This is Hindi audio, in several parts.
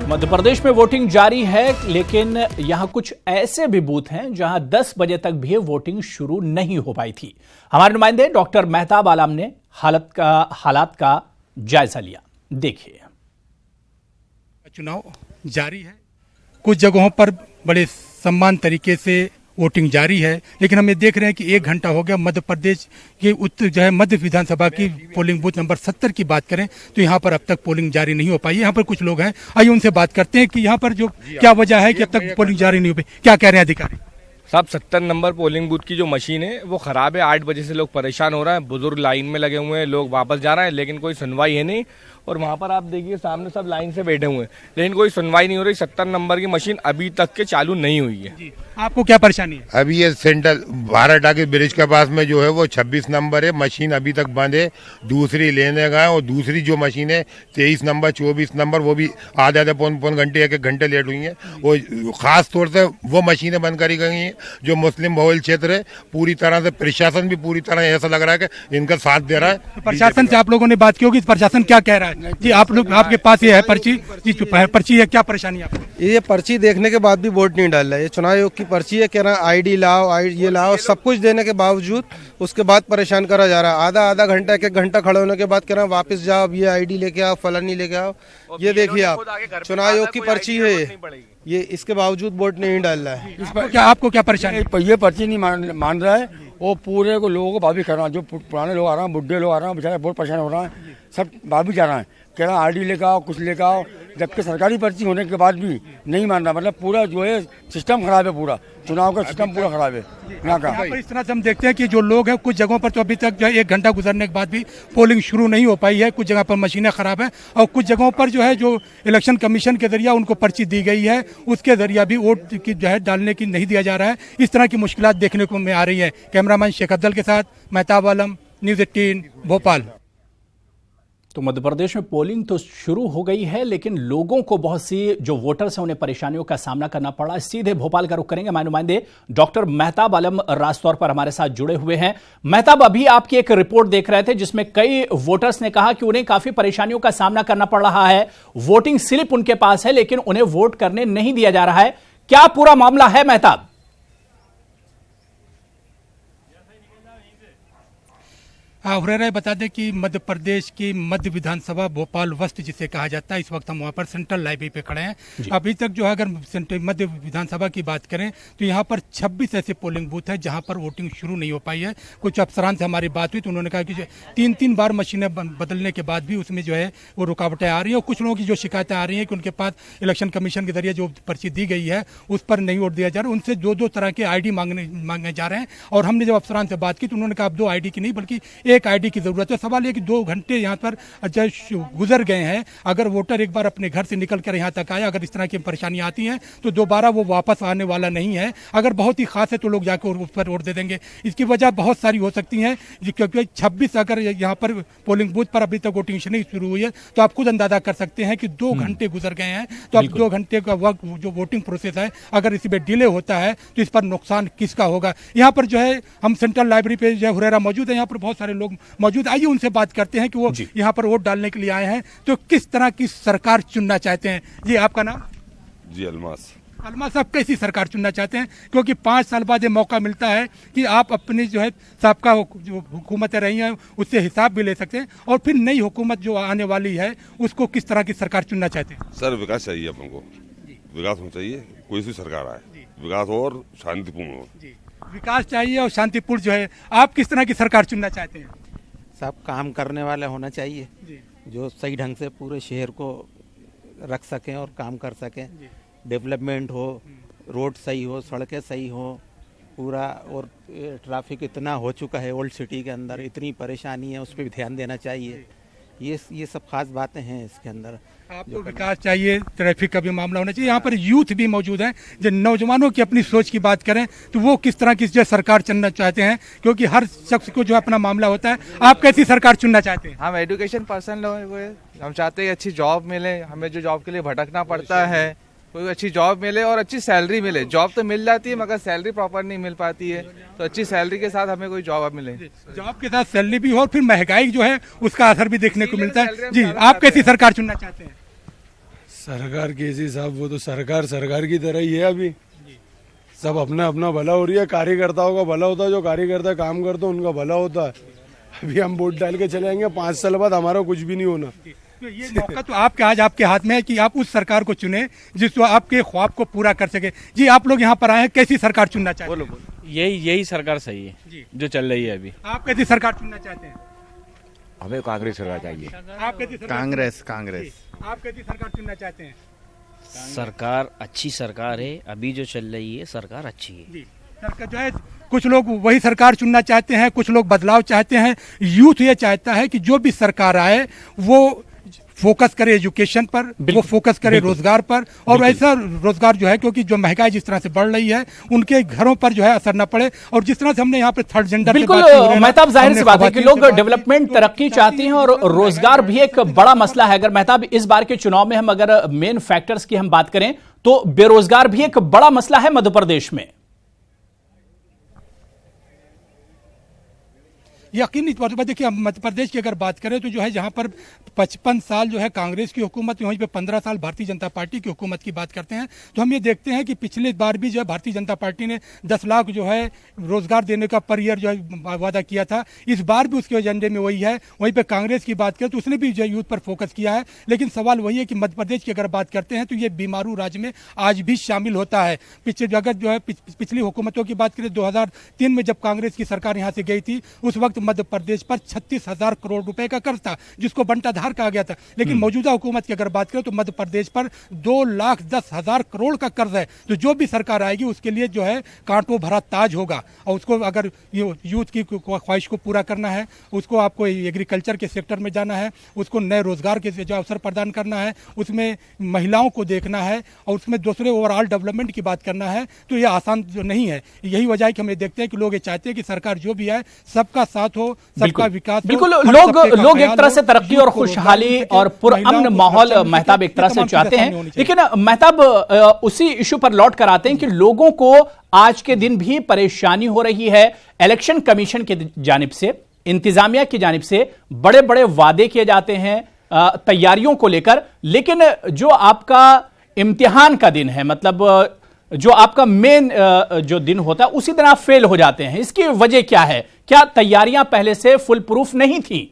मध्य प्रदेश में वोटिंग जारी है, लेकिन यहां कुछ ऐसे भी बूथ हैं जहां 10 बजे तक भी वोटिंग शुरू नहीं हो पाई थी। हमारे नुमाइंदे डॉक्टर मेहताब आलम ने हालात का जायजा लिया। देखिए। चुनाव जारी है, कुछ जगहों पर बड़े सम्मान तरीके से वोटिंग जारी है, लेकिन हम ये देख रहे हैं कि 1 घंटा हो गया। मध्य प्रदेश के मध्य विधानसभा की पोलिंग बूथ नंबर 70 की बात करें तो यहाँ पर अब तक पोलिंग जारी नहीं हो पाई है। यहाँ पर कुछ लोग हैं, आइए उनसे बात करते हैं कि यहाँ पर जो क्या वजह है कि अब तक पोलिंग जारी नहीं हो पाई। क्या कह रहे हैं अधिकारी साहब? 70 नंबर पोलिंग बूथ की जो मशीन है वो खराब है। 8 बजे से लोग परेशान हो रहे हैं, बुजुर्ग लाइन में लगे हुए हैं, लोग वापस जा रहे हैं, लेकिन कोई सुनवाई है नहीं। और वहाँ पर आप देखिए सामने सब लाइन से बैठे हुए हैं, लेकिन कोई सुनवाई नहीं हो रही। 70 नंबर की मशीन अभी तक के चालू नहीं हुई है। आपको क्या परेशानी है? अभी ये सेंट्रल भारत टाकी ब्रिज के पास में जो है वो 26 नंबर है, मशीन अभी तक बंद है। दूसरी लेने गए और दूसरी जो मशीन है 23 नंबर 24 नंबर वो भी आधे पौन घंटे 1 घंटे लेट हुई है। वो खास तौर से वो मशीनें बंद करी गई हैं जो मुस्लिम बहुल क्षेत्र है। पूरी तरह से प्रशासन भी पूरी तरह ऐसा लग रहा है कि इनका साथ दे रहा है। तो प्रशासन से आप लोगों ने बात की होगी, प्रशासन क्या कह रहा है? जी आप लोग, आपके पास ये है पर्ची, जी पर्ची है, क्या परेशानी है आपको? ये पर्ची देखने के बाद भी वोट नहीं डाल रहा है। ये चुनाव आयोग की पर्ची है, कह रहा है आईडी लाओ, ये लाओ, सब कुछ देने के बावजूद उसके बाद परेशान करा जा रहा है। आधा घंटा 1 घंटा खड़े होने के बाद कह रहा है वापस जाओ, ये आईडी लेके आओ, फलानी लेके आओ। ये देखिए आप, चुनाव आयोग की पर्ची है ये, इसके बावजूद वोट नहीं डाल रहा है। इस पर क्या आपको क्या परेशानी? ये पर्ची नहीं मान रहा है, वो पूरे को लोगों को भाभी कर रहा है। जो पुराने लोग आ रहे हैं, बुढ़े लोग आ रहे हैं, बेचारे बहुत परेशान हो रहे हैं, सब भाभी जा रहे हैं, कह रहा है आईडी लेकर आओ, कुछ लेकर आओ, जबकि सरकारी पर्ची होने के बाद भी नहीं मान रहा। मतलब पूरा जो है सिस्टम खराब है, पूरा चुनाव का सिस्टम पूरा खराब है यहाँ का। इस तरह से हम देखते हैं कि जो लोग हैं कुछ जगहों पर तो अभी तक जो है 1 घंटा गुजरने के बाद भी पोलिंग शुरू नहीं हो पाई है। कुछ जगह पर मशीनें खराब हैं और कुछ जगहों पर जो है जो इलेक्शन कमीशन के जरिए उनको पर्ची दी गई है उसके जरिए भी वोट की जो है डालने की नहीं दिया जा रहा है। इस तरह की मुश्किलात देखने को में आ रही है। कैमरामैन शेख अफजल के साथ मेहताब आलम, न्यूज़ 18 भोपाल। तो मध्य प्रदेश में पोलिंग तो शुरू हो गई है, लेकिन लोगों को बहुत सी जो वोटर्स हैं उन्हें परेशानियों का सामना करना पड़ा। सीधे भोपाल का रुख करेंगे। हमारे नुमाइंदे डॉक्टर मेहताब आलम राजतौर पर हमारे साथ जुड़े हुए हैं। मेहताब, अभी आपकी एक रिपोर्ट देख रहे थे जिसमें कई वोटर्स ने कहा कि उन्हें काफी परेशानियों का सामना करना पड़ रहा है। वोटिंग स्लिप उनके पास है, लेकिन उन्हें वोट करने नहीं दिया जा रहा है। क्या पूरा मामला है मेहताब? हुरैरा बता दें कि मध्य प्रदेश की मध्य विधानसभा भोपाल वस्त जिसे कहा जाता है, इस वक्त हम वहाँ पर सेंट्रल लाइब्रेरी पे खड़े हैं। अभी तक जो है अगर मध्य विधानसभा की बात करें तो यहाँ पर 26 ऐसे पोलिंग बूथ है जहाँ पर वोटिंग शुरू नहीं हो पाई है। कुछ अफसरान से हमारी बात हुई तो उन्होंने कहा कि 3 बार मशीनें बदलने के बाद भी उसमें जो है वो रुकावटें आ रही हैं और कुछ लोगों की जो शिकायतें आ रही हैं कि उनके पास इलेक्शन कमीशन के जरिए जो पर्ची दी गई है उस पर नहीं वोट दिया जा रहा है। उनसे 2 तरह के ID मांगे जा रहे हैं और हमने जब अफसरान से बात की तो उन्होंने कहा अब 2 ID की नहीं बल्कि 1 ID की जरूरत है। सवाल ये कि 2 घंटे यहाँ पर गुजर गए हैं। अगर वोटर एक बार अपने घर से निकल कर यहाँ तक आया, अगर इस तरह की परेशानियां आती हैं तो दोबारा वो वापस आने वाला नहीं है। अगर बहुत ही खास है तो लोग जाकर उस पर वोट दे देंगे। इसकी वजह बहुत सारी हो सकती हैं, क्योंकि 26 अगर यहाँ पर पोलिंग बूथ पर अभी तक वोटिंग नहीं शुरू हुई है तो आप खुद अंदाजा कर सकते हैं कि 2 घंटे गुजर गए हैं। तो अब 2 घंटे का वक्त जो वोटिंग प्रोसेस है अगर इसी में डिले होता है तो इस पर नुकसान किसका होगा? यहाँ पर जो है हम सेंट्रल लाइब्रेरी पे जो हुरैरा मौजूद है, यहाँ पर बहुत सारे लोग मौजूद। आइए उनसे बात करते हैं कि वो यहाँ पर वोट डालने के लिए आए हैं तो किस तरह की सरकार चुनना चाहते हैं। जी आपका नाम? जी अलमास साहब, कैसी सरकार चुनना चाहते हैं? क्योंकि 5 साल बाद ये मौका मिलता है कि आप अपनी जो है सबका जो हुकूमतें रही हैं उससे हिसाब भी ले सकते हैं और फिर नई हुकूमत जो आने वाली है उसको किस तरह की सरकार चुनना चाहते हैं? सर विकास चाहिए अपन को, विकास होना चाहिए। कोई सी सरकार आए, विकास और शांतिपूर्ण हो। विकास चाहिए और शांतिपूर्ण जो है। आप किस तरह की सरकार चुनना चाहते हैं? सब काम करने वाला होना चाहिए जो सही ढंग से पूरे शहर को रख सकें और काम कर सकें। डेवलपमेंट हो, रोड सही हो, सड़कें सही हो पूरा। और ट्रैफिक इतना हो चुका है ओल्ड सिटी के अंदर, इतनी परेशानी है, उस पर भी ध्यान देना चाहिए। ये सब खास बातें हैं इसके अंदर। आपको विकास चाहिए, ट्रैफिक का भी मामला होना चाहिए। यहाँ पर यूथ भी मौजूद है। जो नौजवानों की अपनी सोच की बात करें तो वो किस तरह की जो सरकार चुनना चाहते हैं, क्योंकि हर शख्स को जो अपना मामला होता है। आप कैसी सरकार चुनना चाहते हैं? हम एजुकेशन पर्सन लोग हैं, हम चाहते हैं अच्छी जॉब मिले। हमें जो जॉब के लिए भटकना पड़ता है, कोई अच्छी जॉब मिले और अच्छी सैलरी मिले। जॉब तो मिल जाती है मगर सैलरी प्रॉपर नहीं मिल पाती है, तो अच्छी सैलरी के साथ हमें कोई जॉब मिले। जॉब के साथ सैलरी भी हो और फिर महंगाई जो है उसका असर भी देखने को मिलता है। जी आप कैसी सरकार चुनना चाहते हैं? सरकार कैसी साहब, वो तो सरकार की तरह ही है। अभी सब अपना अपना भला हो रही है, कार्यकर्ताओं का भला होता है, जो कार्यकर्ता काम करते हैं उनका भला होता है। अभी हम वोट डाल के चले जाएंगे, 5 साल बाद हमारा कुछ भी नहीं होना। तो ये मौका तो आज आपके हाथ में है कि आप उस सरकार को चुने जिसको आपके ख्वाब को पूरा कर सके। जी, आप लोग यहाँ पर आए हैं, कैसी सरकार चुनना चाहते हैं? यही सरकार सही है जो चल रही है अभी। आप कैसी सरकार चुनना चाहते हैं? हमें कांग्रेस सरकार चाहिए। आप कैसी सरकार? कांग्रेस। आप कैसी सरकार चुनना चाहते हैं? सरकार अच्छी सरकार है, अभी जो चल रही है सरकार अच्छी है। जी, सरकार जो है, कुछ लोग वही सरकार चुनना चाहते हैं, कुछ लोग बदलाव चाहते हैं। यूथ ये चाहता है कि जो भी सरकार आए वो फोकस करे एजुकेशन पर, वो फोकस करे रोजगार पर, और ऐसा रोजगार जो है, क्योंकि जो महंगाई जिस तरह से बढ़ रही है उनके घरों पर जो है असर न पड़े। और जिस तरह से हमने यहाँ पे थर्ड जेंडर बिल्कुल मेहताब, जाहिर सी बात है कि लोग डेवलपमेंट तरक्की चाहते हैं और रोजगार भी एक बड़ा मसला है। अगर मेहताब इस बार के चुनाव में हम अगर मेन फैक्टर्स की हम बात करें तो बेरोजगार भी एक बड़ा मसला है मध्य प्रदेश में। यकीनी तौर पर देखिए, मध्य प्रदेश की अगर बात करें तो जो है जहां पर 55 साल जो है कांग्रेस की हुकूमत, वहीं पे 15 साल भारतीय जनता पार्टी की हुकूमत की बात करते हैं, तो हम ये देखते हैं कि पिछले बार भी जो है भारतीय जनता पार्टी ने 10 लाख जो है रोजगार देने का पर ईयर जो है वादा किया था। इस बार भी उसके एजेंडे में वही है। वहीं पर कांग्रेस की बात करें तो उसने भी जो है यूथ पर फोकस किया है। लेकिन सवाल वही है कि मध्य प्रदेश की अगर बात करते हैं तो ये बीमारू राज्य में आज भी शामिल होता है। अगर जो है पिछली हुकूमतों की बात करें, 2003 में जब कांग्रेस की सरकार यहाँ से गई थी, उस वक्त मध्य प्रदेश पर 36,000 करोड़ रुपए का कर्ज था, जिसको बंटाधार कहा गया था। लेकिन मौजूदा हुकूमत की अगर बात करें तो मध्य प्रदेश पर 2,10,000 करोड़ का कर्ज है। तो जो भी सरकार आएगी उसके लिए जो है कांटों भरा ताज होगा। और उसको अगर यूथ की ख्वाहिश को पूरा करना है, उसको आपको एग्रीकल्चर के सेक्टर में जाना है, उसको नए रोजगार के जो अवसर प्रदान करना है, उसमें महिलाओं को देखना है और उसमें दूसरे ओवरऑल डेवलपमेंट की बात करना है, तो ये आसान जो नहीं है। यही वजह है कि हम ये देखते हैं कि लोग ये चाहते हैं कि सरकार जो भी है सबका साथ हो, सबका विकास। बिल्कुल, लोग एक तरह से तरक्की और खुशहाली और पुरअमन माहौल मेहताब एक तरह से चाहते हैं। लेकिन मेहताब उसी इशू पर लौट कर आते हैं कि लोगों को आज के दिन भी परेशानी हो रही है। इलेक्शन कमीशन की जानिब से, इंतजामिया की जानिब से बड़े बड़े वादे किए जाते हैं तैयारियों को लेकर, लेकिन जो आपका इम्तिहान का दिन है, मतलब जो आपका मेन जो दिन होता है, उसी दिन आप फेल हो जाते हैं। इसकी वजह क्या है? क्या तैयारियां पहले से फुल प्रूफ नहीं थी?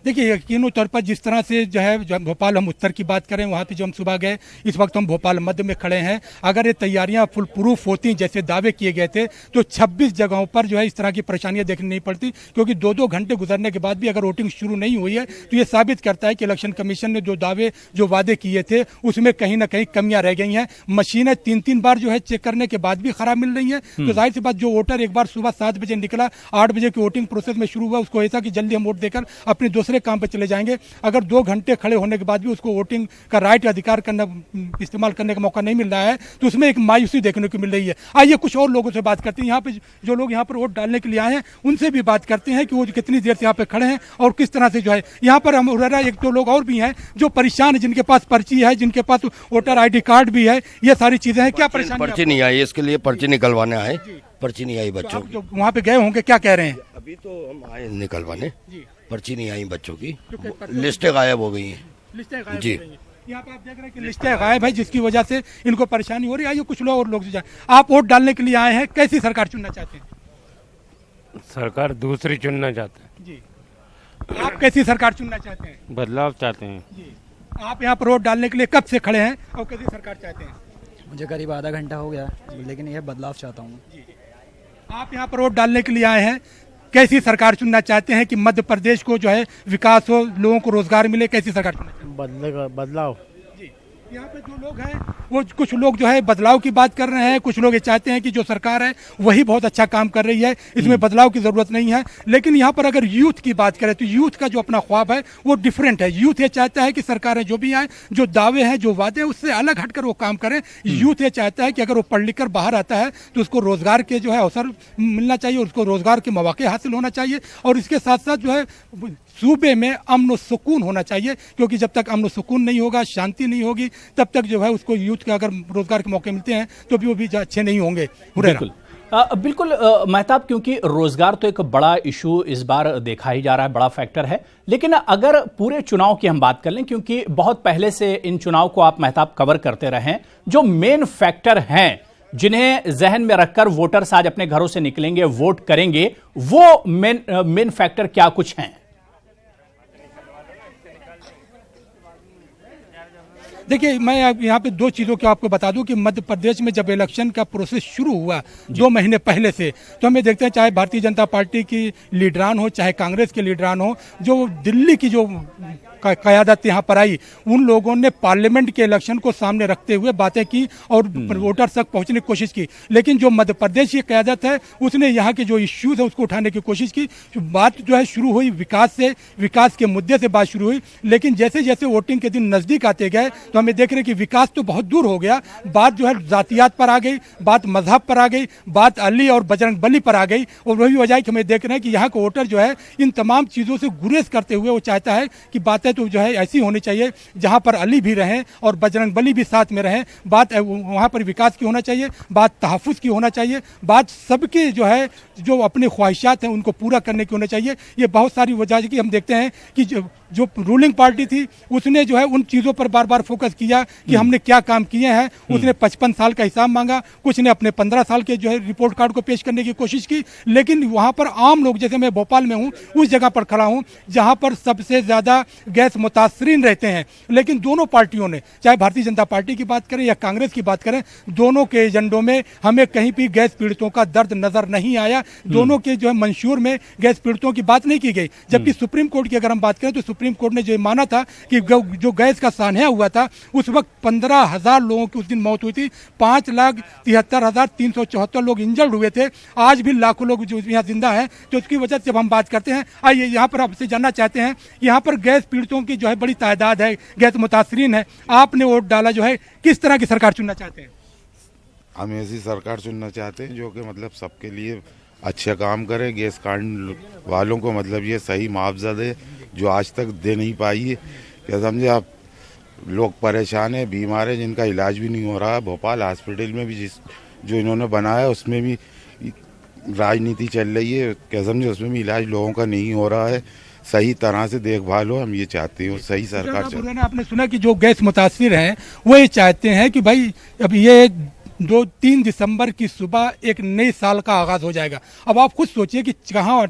देखिए, यकीनी तौर पर जिस तरह से जो है भोपाल हम उत्तर की बात करें, वहाँ पे जो हम सुबह गए, इस वक्त हम भोपाल मध्य में खड़े हैं। अगर ये तैयारियां फुल प्रूफ होती जैसे दावे किए गए थे तो 26 जगहों पर जो है इस तरह की परेशानियां देखनी नहीं पड़ती, क्योंकि 2-2 घंटे गुजरने के बाद भी अगर वोटिंग शुरू नहीं हुई है तो ये साबित करता है कि इलेक्शन कमीशन ने जो वादे किए थे उसमें कहीं ना कहीं कमियां रह गई हैं। मशीनें 3-3 बार जो है चेक करने के बाद भी खराब मिल रही है। तो जाहिर सी बात, जो वोटर एक बार सुबह 7 बजे निकला, 8 बजे की वोटिंग प्रोसेस में शुरू हुआ, उसको ऐसा कि जल्दी हम वोट देकर अपने दूसरे काम पे चले जाएंगे। अगर 2 घंटे खड़े होने के बाद भी उसको वोटिंग का राइट अधिकार इस्तेमाल करने का मौका नहीं मिल रहा है, तो उसमें एक मायूसी देखने को मिल रही है। आइए कुछ और लोगों से बात करते हैं। यहाँ पे जो लोग यहाँ पर वोट डालने के लिए आए हैं उनसे भी बात करते हैं कि वो कितनी देर से यहाँ पे खड़े हैं और किस तरह से जो है यहाँ पर हम एक 2 लोग और भी हैं जो परेशान है, जिनके पास पर्ची है, जिनके पास वोटर ID कार्ड भी है, ये सारी चीजें हैं। क्या परेशानी? पर्ची नहीं आई, इसके लिए पर्ची निकलवाने आए, पर्ची नहीं आई बच्चों की। वहाँ पे गए होंगे, क्या कह रहे हैं? अभी तो हम आए निकलवाने, पर्ची नहीं आई बच्चों की, लिस्टें गायब हो गई हैं। लिस्टें गायब हो गई हैं। यहाँ पे आप देख रहे हैं कि लिस्टें गायब है, जिसकी वजह से इनको परेशानी हो रही है। आइए कुछ लोग और लोग जाए। आप वोट डालने के लिए आए हैं, कैसी सरकार चुनना चाहते हैं? सरकार दूसरी चुनना चाहते हैं जी। आप कैसी सरकार चुनना चाहते हैं? बदलाव चाहते हैं जी। आप यहाँ पर वोट डालने के लिए कब से खड़े हैं और कैसी सरकार चाहते हैं? मुझे करीब आधा घंटा हो गया, लेकिन यह बदलाव चाहता हूँ। आप यहाँ पर वोट डालने के लिए आए हैं, कैसी सरकार चुनना चाहते हैं कि मध्य प्रदेश को जो है विकास हो, लोगों को रोजगार मिले? कैसी सरकार चुनना चाहते हैं? बदलाव। जी, यहाँ पे जो लोग हैं वो कुछ लोग जो है बदलाव की बात कर रहे हैं, कुछ लोग ये चाहते हैं कि जो सरकार है वही बहुत अच्छा काम कर रही है, इसमें बदलाव की जरूरत नहीं है। लेकिन यहाँ पर अगर यूथ की बात करें तो यूथ का जो अपना ख्वाब है वो डिफरेंट है। यूथ ये चाहता है कि सरकारें जो भी आए, जो दावे हैं, जो वादे हैं, उससे अलग हटकर वो काम करें। यूथ ये चाहता है कि अगर वो पढ़ लिख कर बाहर आता है तो उसको रोजगार के जो है अवसर मिलना चाहिए, उसको रोजगार के मौके हासिल होना चाहिए, और इसके साथ साथ जो है सूबे में अमन और सुकून होना चाहिए, क्योंकि जब तक अमन और सुकून नहीं होगा, शांति नहीं होगी, तब तक जो है उसको यूथ के अगर रोजगार के मौके मिलते हैं तो भी वो भी अच्छे नहीं होंगे। बिल्कुल। बिल्कुल मेहताब, क्योंकि रोजगार तो एक बड़ा इशू इस बार देखा ही जा रहा है, बड़ा फैक्टर है। लेकिन अगर पूरे चुनाव की हम बात कर लें, क्योंकि बहुत पहले से इन चुनाव को आप मेहताब कवर करते रहे हैं, जो मेन फैक्टर हैं जिन्हें जहन में रखकर वोटर्स आज अपने घरों से निकलेंगे, वोट करेंगे, वो मेन फैक्टर क्या कुछ हैं? देखिए, मैं यहाँ पे दो चीज़ों को आपको बता दूं कि मध्य प्रदेश में जब इलेक्शन का प्रोसेस शुरू हुआ 2 महीने पहले से, तो हमें देखते हैं चाहे भारतीय जनता पार्टी की लीडरान हो, चाहे कांग्रेस के लीडरान हो, जो दिल्ली की जो क़यादत यहाँ पर आई, उन लोगों ने पार्लियामेंट के इलेक्शन को सामने रखते हुए बातें की और वोटर्स तक पहुँचने की कोशिश की। लेकिन जो मध्य प्रदेश की क़यादत है उसने यहाँ के जो इश्यूज है उसको उठाने की कोशिश की। बात जो है शुरू हुई विकास से, विकास के मुद्दे से बात शुरू हुई, लेकिन जैसे जैसे वोटिंग के दिन नज़दीक आते गए तो हमें देख रहे हैं कि विकास तो बहुत दूर हो गया, बात जो है जातियात पर आ गई, बात मजहब पर आ गई, बात अली और बजरंग बली पर आ गई। और वही वजह है कि हमें देख रहे हैं कि यहाँ का वोटर जो है इन तमाम चीज़ों से गुरेज करते हुए वो चाहता है कि बातें तो जो है ऐसी होनी चाहिए जहाँ पर अली भी रहें और बजरंग बली भी साथ में रहें, बात वहाँ पर विकास की होना चाहिए, बात तहफ़्फ़ुज़ की होना चाहिए, बात सबके जो है जो अपनी ख्वाहिशात हैं उनको पूरा करने की होनी चाहिए। ये बहुत सारी वजह की हम देखते हैं कि जो रूलिंग पार्टी थी उसने जो है उन चीज़ों पर बार बार फोकस किया कि हमने क्या काम किए हैं। उसने 55 साल का हिसाब मांगा, कुछ ने अपने 15 साल के जो है रिपोर्ट कार्ड को पेश करने की कोशिश की। लेकिन वहाँ पर आम लोग, जैसे मैं भोपाल में हूँ, उस जगह पर खड़ा हूँ जहाँ पर सबसे ज़्यादा गैस मुतासरीन रहते हैं, लेकिन दोनों पार्टियों ने, चाहे भारतीय जनता पार्टी की बात करें या कांग्रेस की बात करें, दोनों के एजेंडों में हमें कहीं भी गैस पीड़ितों का दर्द नजर नहीं आया। दोनों के जो है मंशूर में गैस पीड़ितों की बात नहीं की गई। जबकि सुप्रीम कोर्ट की अगर हम बात करें तो सुप्रीम कोर्ट ने जो माना था कि जो गैस का सान्या हुआ था उस वक्त 15,000 लोगों की उस दिन मौत हुई थी, 5,73,374 लोग इंजर्ड हुए थे। आज भी लाखों लोग जो यहाँ जिंदा हैं। तो उसकी वजह से जब हम बात करते हैं, आइए यहाँ पर आपसे जानना चाहते हैं, यहाँ पर गैस पीड़ितों की जो है बड़ी तादाद है, गैस मुतासरीन है, आपने वोट डाला जो है, किस तरह की सरकार चुनना चाहते हैं? हम ऐसी सरकार चुनना चाहते हैं जो कि मतलब सबके लिए अच्छा काम करे, गैस कार्ड वालों को मतलब ये सही मुआवजा दे जो आज तक दे नहीं पाई है। क्या समझे आप, लोग परेशान है, बीमार है, जिनका इलाज भी नहीं हो रहा है। भोपाल हॉस्पिटल में भी जो इन्होंने बनाया उसमें भी राजनीति चल रही है, क्या समझे, उसमें भी इलाज लोगों का नहीं हो रहा है, सही तरह से देखभाल हो। हम ये चाहते हैं सही सरकार चले। आपने सुना कि जो गैस मुतासिर हैं वो ये चाहते हैं कि भाई अब ये 2-3 दिसंबर की सुबह एक नए साल का आगाज़ हो जाएगा। अब आप खुद सोचिए कि कहाँ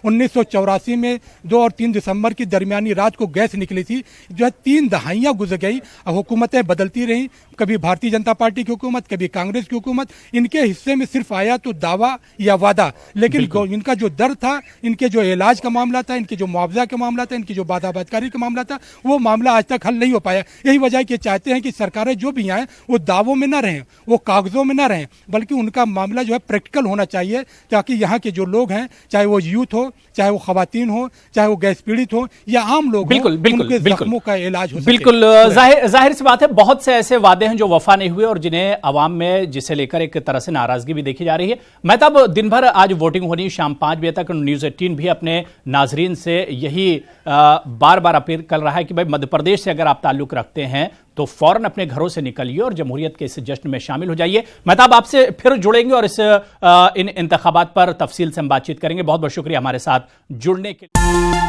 1984 में 2 और 3 दिसंबर की दरमियानी रात को गैस निकली थी, जो है 3 दहाइयाँ गुजर गई, हुकूमतें बदलती रहीं, कभी भारतीय जनता पार्टी की हुकूमत, कभी कांग्रेस की हुकूमत, इनके हिस्से में सिर्फ आया तो दावा या वादा, लेकिन इनका जो दर्द था, इनके जो इलाज का मामला था, इनके जो मुआवजा का मामला था, इनकी जो बाधाबादकारी का मामला था, वो मामला आज तक हल नहीं हो पाया। यही वजह है कि चाहते हैं कि सरकारें जो भी आए वो दावों में न रहें, वो कागजों में ना रहें, बल्कि उनका मामला जो है प्रैक्टिकल होना चाहिए, ताकि यहाँ के जो लोग हैं, चाहे वो यूथ हो, चाहे वो खवातीन हो, चाहे वो गैस पीड़ित हो या आम लोग, उनके जख्मों का इलाज हो सके। बिल्कुल जाहिर सी बात है, बहुत से ऐसे वादे हैं जो वफा नहीं हुए और जिन्हें अवाम में, जिसे लेकर एक तरह से नाराजगी भी देखी जा रही है। मेहताब, दिन भर आज वोटिंग होनी, शाम 5 बजे तक न्यूज़ 18 भी अपने नाजरीन से यही बार बार अपील कर रहा है कि भाई मध्य प्रदेश से अगर आप ताल्लुक रखते हैं तो फौरन अपने घरों से निकलिए और जमहूरियत के इस जश्न में शामिल हो जाइए। मेहताब, आपसे फिर जुड़ेंगे और इन इंतखाबात पर तफसील से हम बातचीत करेंगे। बहुत बहुत शुक्रिया हमारे साथ जुड़ने के लिए।